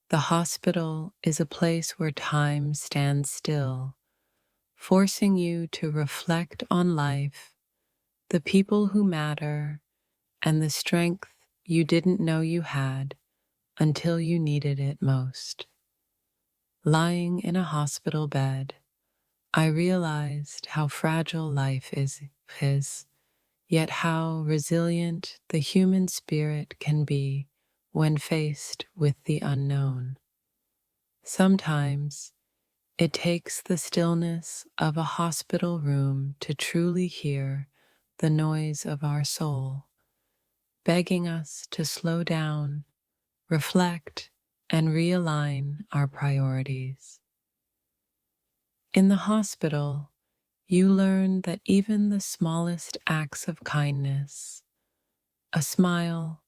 The hospital is a place where time stands still, forcing you to reflect on life, the people who matter, and the strength you didn't know you had until you needed it most. Lying in a hospital bed, I realized how fragile life is, yet how resilient the human spirit can be when faced with the unknown. Sometimes it takes the stillness of a hospital room to truly hear the noise of our soul, begging us to slow down, reflect, and realign our priorities. In the hospital, you learn that even the smallest acts of kindness, a smile,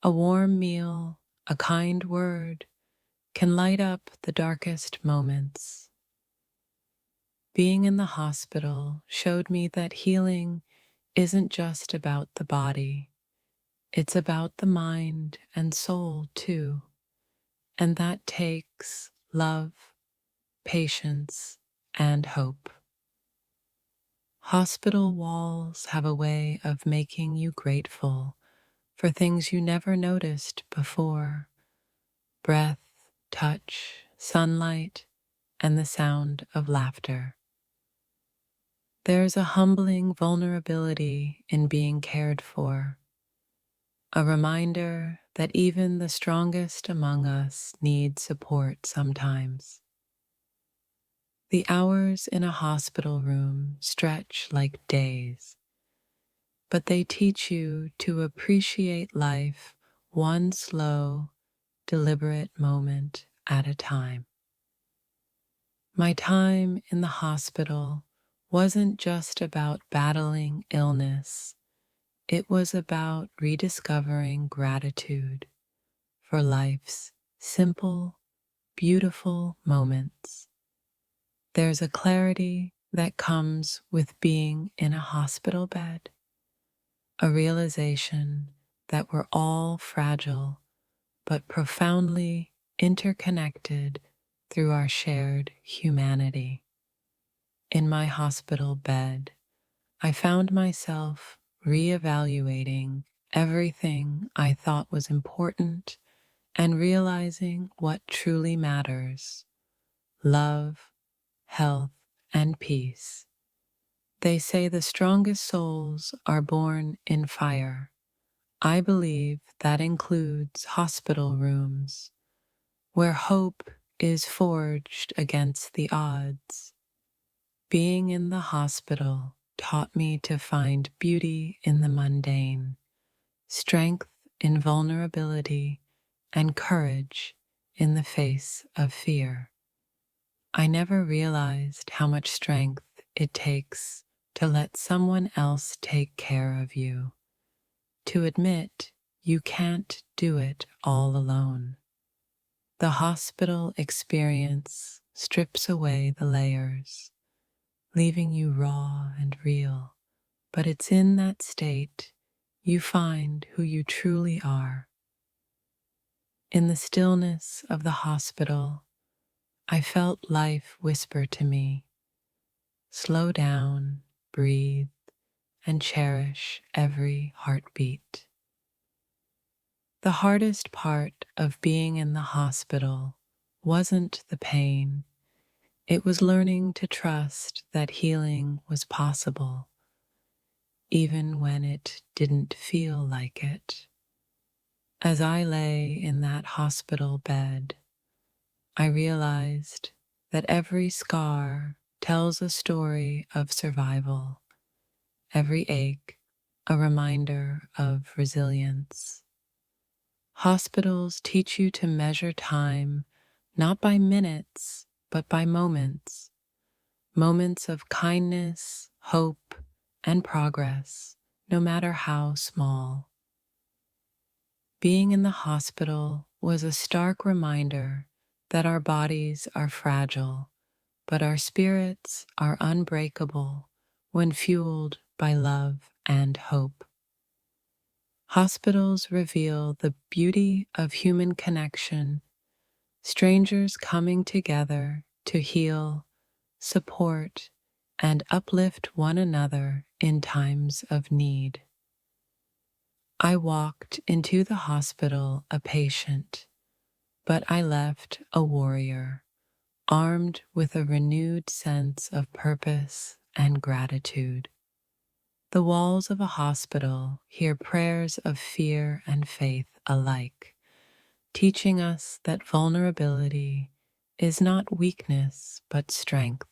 a warm meal, a kind word, can light up the darkest moments. Being in the hospital showed me that healing isn't just about the body, it's about the mind and soul too, and that takes love, patience, and hope. Hospital walls have a way of making you grateful for things you never noticed before: breath, touch, sunlight, and the sound of laughter. There's a humbling vulnerability in being cared for, a reminder that even the strongest among us need support sometimes. The hours in a hospital room stretch like days, but they teach you to appreciate life one slow, deliberate moment at a time. My time in the hospital wasn't just about battling illness, it was about rediscovering gratitude for life's simple, beautiful moments. There's a clarity that comes with being in a hospital bed, a realization that we're all fragile but profoundly interconnected through our shared humanity. In my hospital bed, I found myself reevaluating everything I thought was important and realizing what truly matters: love, health, and peace. They say the strongest souls are born in fire. I believe that includes hospital rooms, where hope is forged against the odds. Being in the hospital taught me to find beauty in the mundane, strength in vulnerability, and courage in the face of fear. I never realized how much strength it takes to let someone else take care of you, to admit you can't do it all alone. The hospital experience strips away the layers, leaving you raw and real, but it's in that state you find who you truly are. In the stillness of the hospital, I felt life whisper to me, slow down, breathe, and cherish every heartbeat. The hardest part of being in the hospital wasn't the pain, it was learning to trust that healing was possible, even when it didn't feel like it. As I lay in that hospital bed, I realized that every scar tells a story of survival, every ache a reminder of resilience. Hospitals teach you to measure time not by minutes, but by moments, moments of kindness, hope, and progress, no matter how small. Being in the hospital was a stark reminder that our bodies are fragile, but our spirits are unbreakable when fueled by love and hope. Hospitals reveal the beauty of human connection, strangers coming together to heal, support, and uplift one another in times of need. I walked into the hospital a patient, but I left a warrior, armed with a renewed sense of purpose and gratitude. The walls of a hospital hear prayers of fear and faith alike, teaching us that vulnerability is not weakness but strength.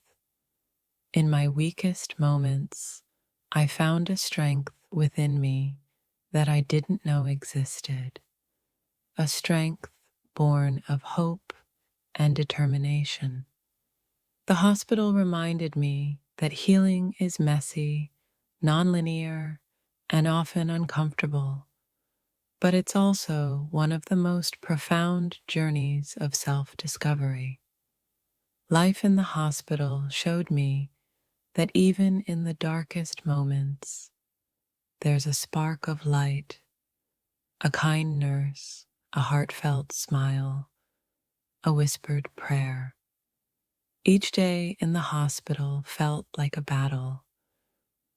In my weakest moments, I found a strength within me that I didn't know existed, a strength born of hope and determination. The hospital reminded me that healing is messy, nonlinear, and often uncomfortable, but it's also one of the most profound journeys of self-discovery. Life in the hospital showed me that even in the darkest moments, there's a spark of light, a kind nurse, a heartfelt smile, a whispered prayer. Each day in the hospital felt like a battle,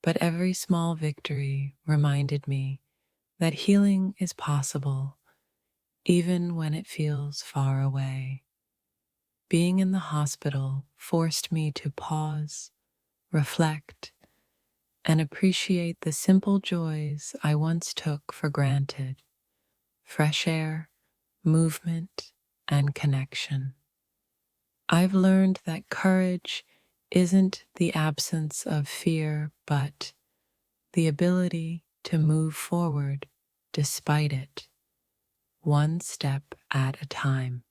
but every small victory reminded me that healing is possible even when it feels far away. Being in the hospital forced me to pause, reflect, and appreciate the simple joys I once took for granted: fresh air, movement, and connection. I've learned that courage isn't the absence of fear, but the ability to move forward despite it, one step at a time.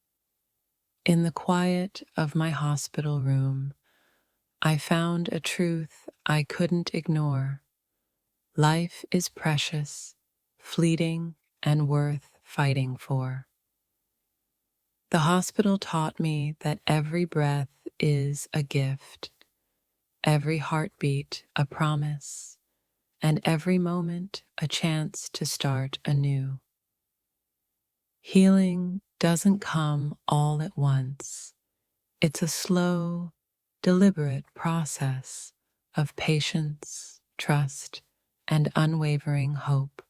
In the quiet of my hospital room, I found a truth I couldn't ignore. Life is precious, fleeting, and worth fighting for. The hospital taught me that every breath is a gift, every heartbeat a promise, and every moment a chance to start anew. Healing doesn't come all at once. It's a slow, deliberate process of patience, trust, and unwavering hope.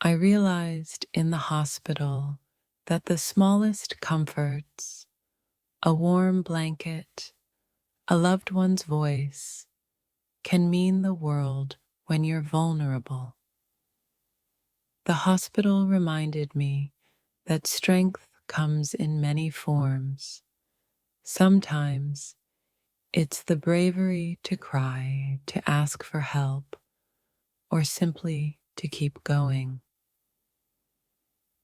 I realized in the hospital that the smallest comforts, a warm blanket, a loved one's voice, can mean the world when you're vulnerable. The hospital reminded me that strength comes in many forms. Sometimes it's the bravery to cry, to ask for help, or simply to keep going.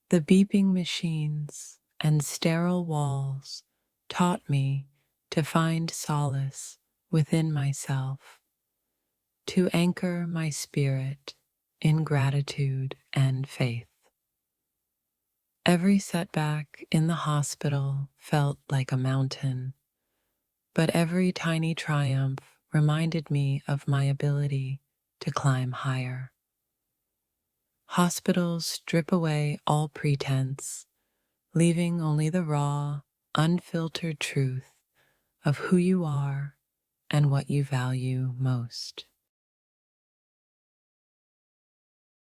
The beeping machines and sterile walls taught me to find solace within myself, to anchor my spirit in gratitude and faith. Every setback in the hospital felt like a mountain, but every tiny triumph reminded me of my ability to climb higher. Hospitals strip away all pretense, leaving only the raw, unfiltered truth of who you are and what you value most.